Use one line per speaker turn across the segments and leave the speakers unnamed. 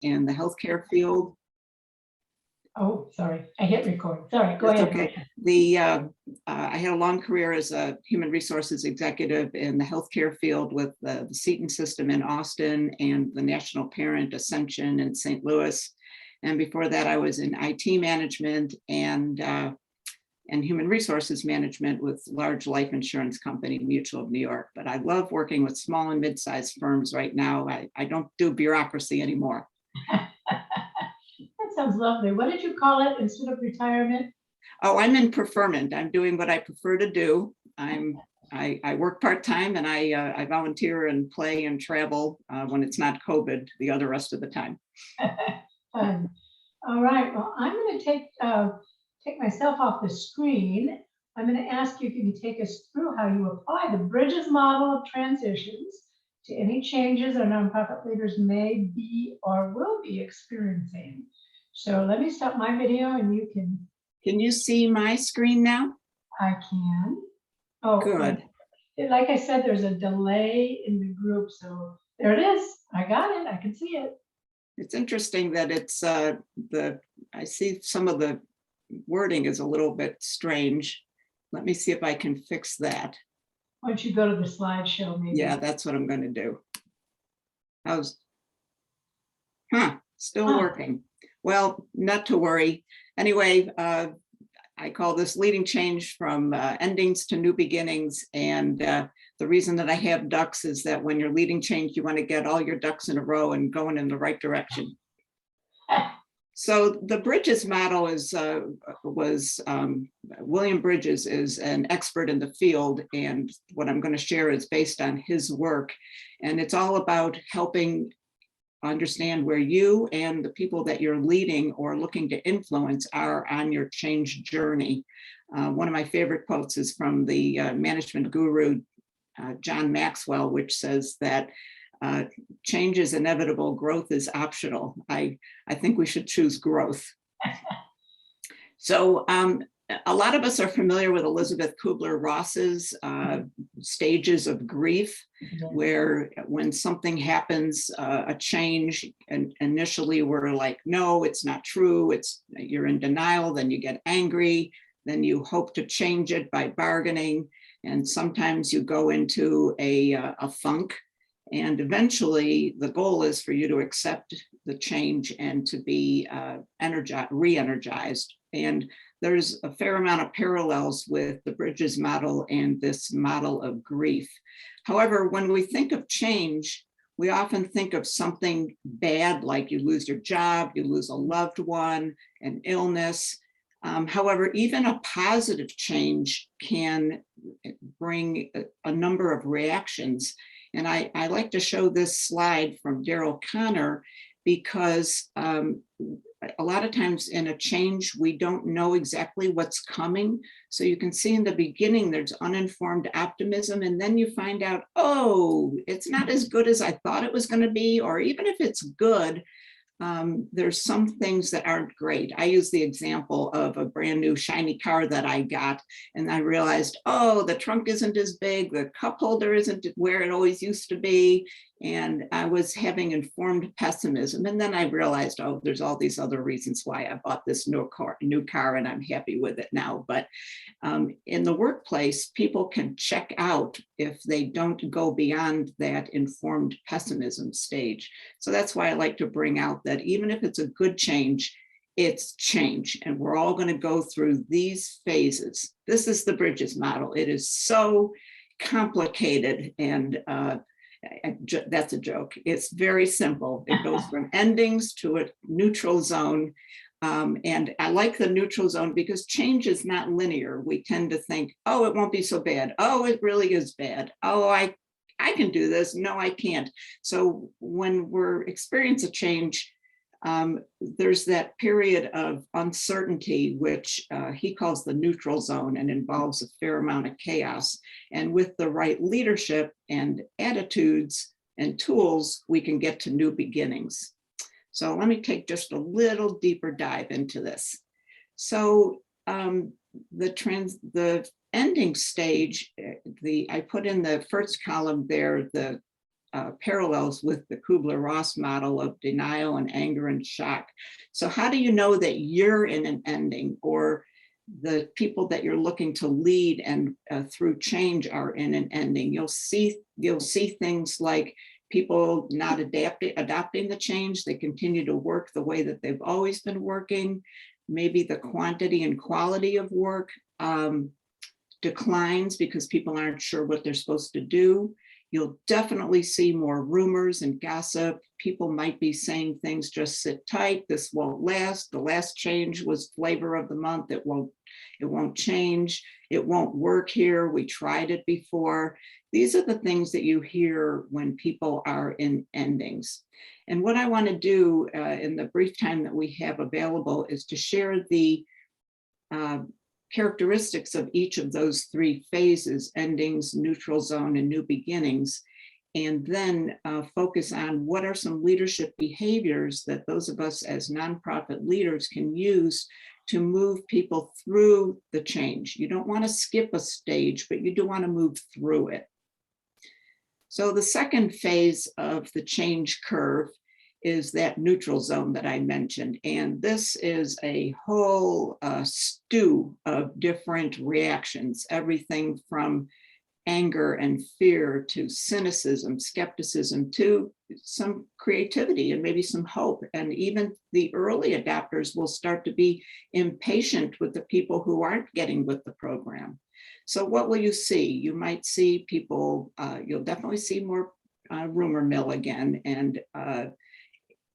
in the healthcare field.
Oh, sorry, I hit record. Sorry, go
That's
ahead.
okay. I had a long career as a human resources executive in the healthcare field with the Seton system in Austin and the National Parent Ascension in St. Louis. And before that, I was in IT management and human resources management with large life insurance company, Mutual of New York. But I love working with small and mid-sized firms right now. I don't do bureaucracy anymore.
That sounds lovely. What did you call it instead of retirement?
Oh, I'm in preferment. I'm doing what I prefer to do. I work part-time and I volunteer and play and travel when it's not COVID the other rest of the time.
Fun. All right, well, I'm going to take myself off the screen. I'm going to ask you if you can take us through how you apply the Bridges model of transitions to any changes our nonprofit leaders may be or will be experiencing. So let me stop my video and you can.
Can you see my screen now?
I can. Oh,
good.
Like I said, there's a delay in the group. So there it is. I got it. I can see it.
It's interesting that it's I see some of the wording is a little bit strange. Let me see if I can fix that.
Why don't you go to the slideshow maybe?
Yeah, that's what I'm going to do. Still working. Well, not to worry. Anyway, I call this leading change from endings to new beginnings. And the reason that I have ducks is that when you're leading change, you want to get all your ducks in a row and going in the right direction. So the Bridges model was William Bridges is an expert in the field, and what I'm going to share is based on his work, and it's all about helping understand where you and the people that you're leading or looking to influence are on your change journey. One of my favorite quotes is from the management guru, John Maxwell, which says that change is inevitable, growth is optional. I think we should choose growth. So a lot of us are familiar with Elizabeth Kubler-Ross's stages of grief, where when something happens, a change, and initially we're like, no, it's not true. You're in denial, then you get angry, then you hope to change it by bargaining. And sometimes you go into a funk. And eventually the goal is for you to accept the change and to be re-energized. And there's a fair amount of parallels with the Bridges model and this model of grief. However, when we think of change, we often think of something bad, like you lose your job, you lose a loved one, an illness. However, even a positive change can bring a number of reactions. And I like to show this slide from Daryl Connor because a lot of times in a change, we don't know exactly what's coming. So you can see in the beginning, there's uninformed optimism. And then you find out, oh, it's not as good as I thought it was going to be. Or even if it's good, there's some things that aren't great. I use the example of a brand new shiny car that I got, and I realized, oh, the trunk isn't as big, the cup holder isn't where it always used to be, and I was having informed pessimism. And then I realized, oh, there's all these other reasons why I bought this new car, and I'm happy with it now. But in the workplace, people can check out if they don't go beyond that informed pessimism stage. So that's why I like to bring out that even if it's a good change, it's change. And we're all going to go through these phases. This is the Bridges model. It is so complicated, and that's a joke. It's very simple. It goes from endings to a neutral zone. And I like the neutral zone because change is not linear. We tend to think, oh, it won't be so bad. Oh, it really is bad. Oh, I can do this. No, I can't. So when we're experiencing a change, there's that period of uncertainty, which he calls the neutral zone, and involves a fair amount of chaos. And with the right leadership and attitudes and tools, we can get to new beginnings. So let me take just a little deeper dive into this. So the ending stage, I put in the first column there, the parallels with the Kubler-Ross model of denial and anger and shock. So how do you know that you're in an ending, or the people that you're looking to lead and through change are in an ending? You'll see things like people not adopting the change. They continue to work the way that they've always been working. Maybe the quantity and quality of work declines because people aren't sure what they're supposed to do. You'll definitely see more rumors and gossip. People might be saying things, just sit tight, this won't last. The last change was flavor of the month. It won't change. It won't work here. We tried it before. These are the things that you hear when people are in endings. And what I want to do in the brief time that we have available is to share the characteristics of each of those three phases: endings, neutral zone, and new beginnings, and then focus on what are some leadership behaviors that those of us as nonprofit leaders can use to move people through the change. You don't want to skip a stage, but you do want to move through it. So the second phase of the change curve is that neutral zone that I mentioned. And this is a whole stew of different reactions, everything from anger and fear to cynicism, skepticism, to some creativity and maybe some hope. And even the early adopters will start to be impatient with the people who aren't getting with the program. So what will you see? You might see people, you'll definitely see more rumor mill again. And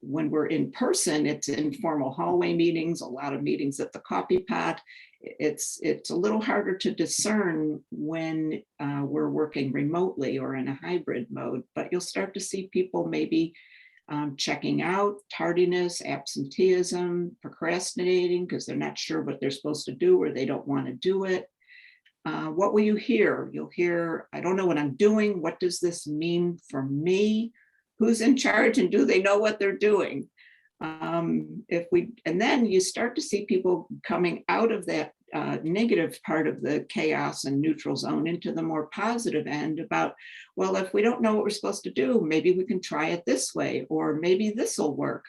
when we're in person, it's informal hallway meetings, a lot of meetings at the coffee pot. It's a little harder to discern when we're working remotely or in a hybrid mode, but you'll start to see people maybe checking out, tardiness, absenteeism, procrastinating because they're not sure what they're supposed to do or they don't want to do it. What will you hear? You'll hear, I don't know what I'm doing. What does this mean for me? Who's in charge and do they know what they're doing? And then you start to see people coming out of that negative part of the chaos and neutral zone into the more positive end about, well, if we don't know what we're supposed to do, maybe we can try it this way, or maybe this will work.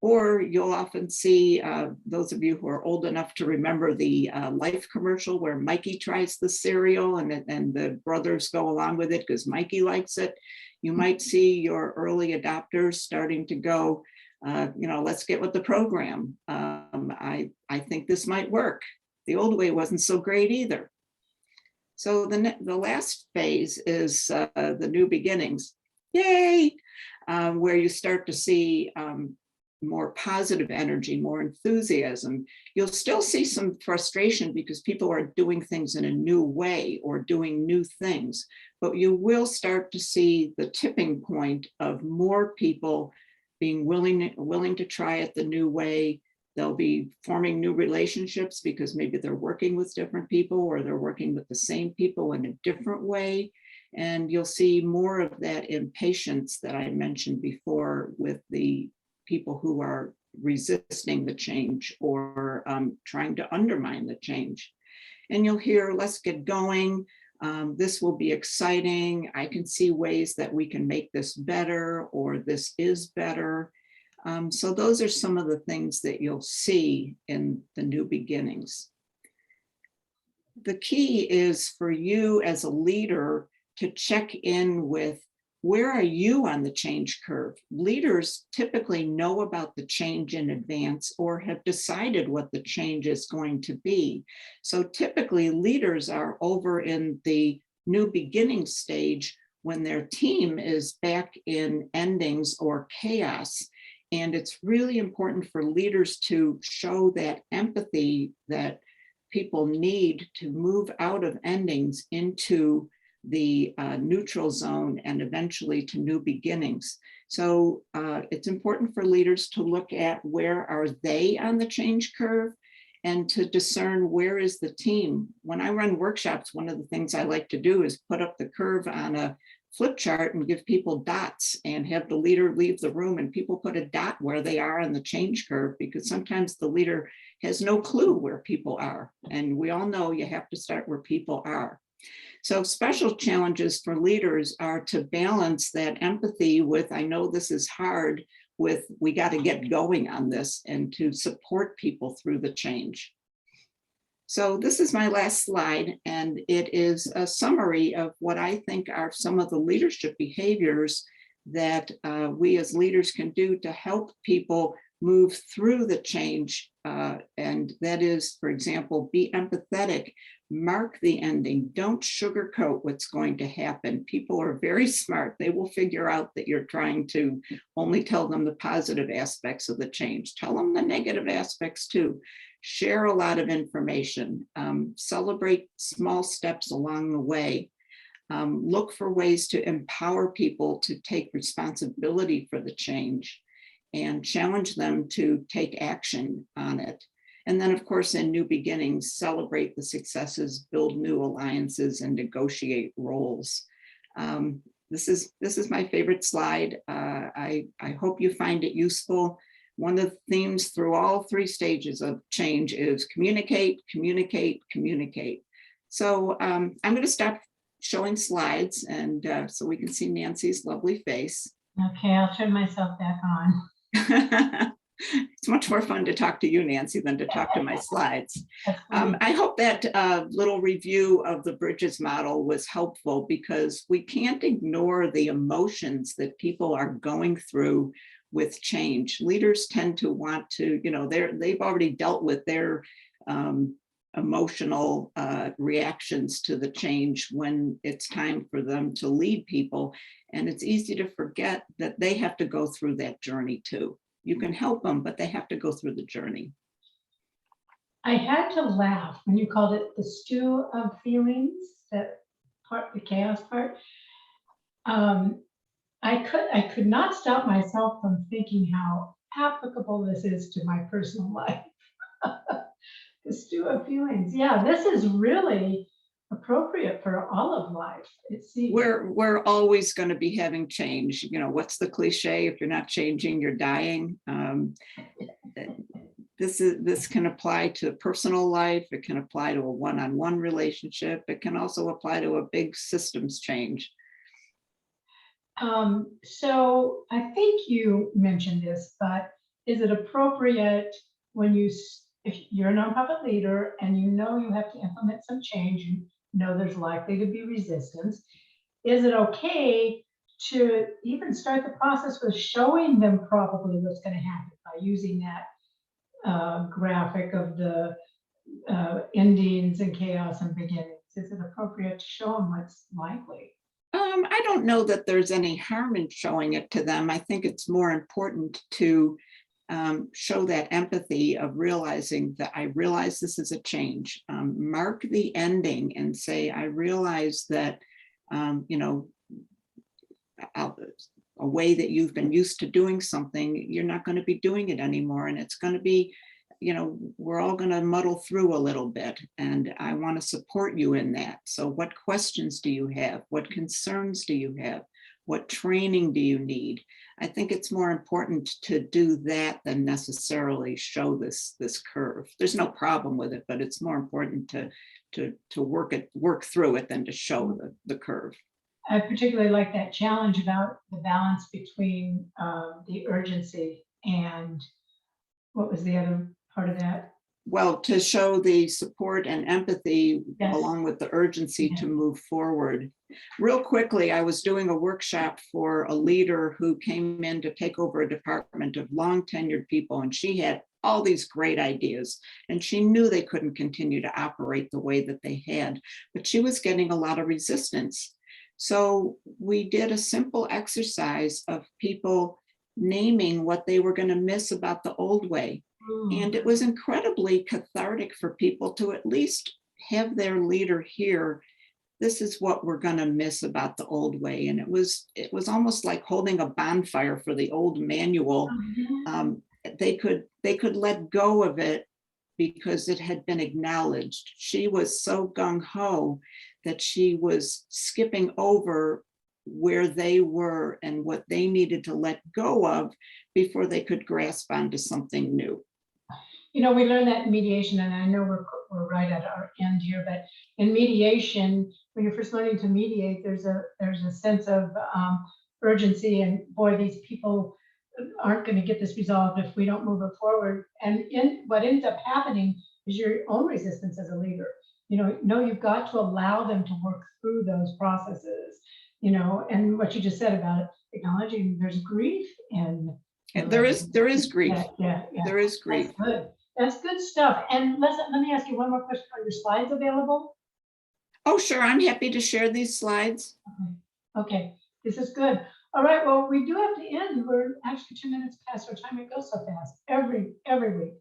Or you'll often see those of you who are old enough to remember the Life commercial where Mikey tries the cereal and the brothers go along with it because Mikey likes it. You might see your early adopters starting to go, let's get with the program. I think this might work. The old way wasn't so great either. So the last phase is the new beginnings. Yay! Where you start to see more positive energy, more enthusiasm. You'll still see some frustration because people are doing things in a new way or doing new things, but you will start to see the tipping point of more people being willing to try it the new way. They'll be forming new relationships because maybe they're working with different people or they're working with the same people in a different way. And you'll see more of that impatience that I mentioned before with the people who are resisting the change or trying to undermine the change. And you'll hear, let's get going. This will be exciting. I can see ways that we can make this better, or this is better. So those are some of the things that you'll see in the new beginnings. The key is for you as a leader to check in with, where are you on the change curve? Leaders typically know about the change in advance or have decided what the change is going to be. So typically leaders are over in the new beginning stage when their team is back in endings or chaos. And it's really important for leaders to show that empathy that people need to move out of endings into the neutral zone and eventually to new beginnings. So it's important for leaders to look at, where are they on the change curve, and to discern, where is the team. When I run workshops, one of the things I like to do is put up the curve on a flip chart and give people dots and have the leader leave the room and people put a dot where they are on the change curve, because sometimes the leader has no clue where people are. And we all know you have to start where people are. So special challenges for leaders are to balance that empathy with, I know this is hard, with we got to get going on this, and to support people through the change. So this is my last slide, and it is a summary of what I think are some of the leadership behaviors that we as leaders can do to help people move through the change. And that is, for example, be empathetic, mark the ending, don't sugarcoat what's going to happen. People are very smart. They will figure out that you're trying to only tell them the positive aspects of the change. Tell them the negative aspects too. Share a lot of information, celebrate small steps along the way. Look for ways to empower people to take responsibility for the change and challenge them to take action on it. And then, of course, in new beginnings, celebrate the successes, build new alliances, and negotiate roles. This is my favorite slide. I hope you find it useful. One of the themes through all three stages of change is communicate, communicate, communicate. So I'm going to stop showing slides, and so we can see Nancy's lovely face.
Okay, I'll turn myself back on.
It's much more fun to talk to you, Nancy, than to talk to my slides. I hope that little review of the Bridges model was helpful, because we can't ignore the emotions that people are going through with change. Leaders tend to want to, they've already dealt with their emotional reactions to the change when it's time for them to lead people. And it's easy to forget that they have to go through that journey too. You can help them, but they have to go through the journey.
I had to laugh when you called it the stew of feelings, that part, the chaos part. I could not stop myself from thinking how applicable this is to my personal life. The stew of feelings. Yeah, this is really appropriate for all of life.
We're always going to be having change. What's the cliche? If you're not changing, you're dying. This can apply to personal life. It can apply to a one-on-one relationship. It can also apply to a big systems change.
So I think you mentioned this, but is it appropriate when if you're a nonprofit leader and you have to implement some change, there's likely to be resistance, is it okay to even start the process with showing them probably what's going to happen by using that graphic of the endings and chaos and beginnings? Is it appropriate to show them what's likely?
I don't know that there's any harm in showing it to them. I think it's more important to show that empathy of realizing that I realize this is a change. Mark the ending and say, I realize that, a way that you've been used to doing something, you're not going to be doing it anymore. And it's going to be, we're all going to muddle through a little bit, and I want to support you in that. So what questions do you have? What concerns do you have? What training do you need? I think it's more important to do that than necessarily show this curve. There's no problem with it, but it's more important to work through it than to show the curve.
I particularly like that challenge about the balance between the urgency and what was the other part of that?
Well, to show the support and empathy,
yes,
along with the urgency to move forward. Real quickly, I was doing a workshop for a leader who came in to take over a department of long tenured people, and she had all these great ideas, and she knew they couldn't continue to operate the way that they had, but she was getting a lot of resistance. So we did a simple exercise of people naming what they were going to miss about the old way. And it was incredibly cathartic for people to at least have their leader hear, this is what we're going to miss about the old way. And it was almost like holding a bonfire for the old manual. They could let go of it because it had been acknowledged. She was so gung-ho that she was skipping over where they were and what they needed to let go of before they could grasp onto something new.
You know, we learned that in mediation, and I know we're right at our end here, but in mediation, when you're first learning to mediate, there's a sense of urgency, and boy, these people aren't going to get this resolved if we don't move it forward. And what ends up happening is your own resistance as a leader. You know, you've got to allow them to work through those processes, you know, and what you just said about it, acknowledging there's grief and
there is grief.
Yeah.
There is grief.
That's good. That's good stuff. And let me ask you one more question. Are your slides available?
Oh, sure. I'm happy to share these slides.
Okay. This is good. All right. Well, we do have to end. We're actually 2 minutes past our time. It goes so fast every week.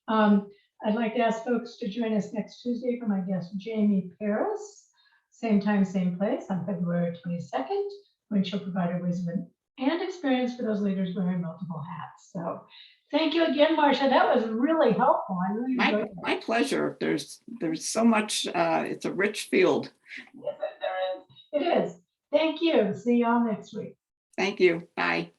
I'd like to ask folks to join us next Tuesday for my guest, Jamie Paris. Same time, same place on February 22nd, when she'll provide her wisdom and experience for those leaders wearing multiple hats. So thank you again, Marcia. That was really helpful. I really enjoyed it.
My pleasure. There's so much, it's a rich field.
Yes, there is. It is. Thank you. See y'all next week.
Thank you. Bye.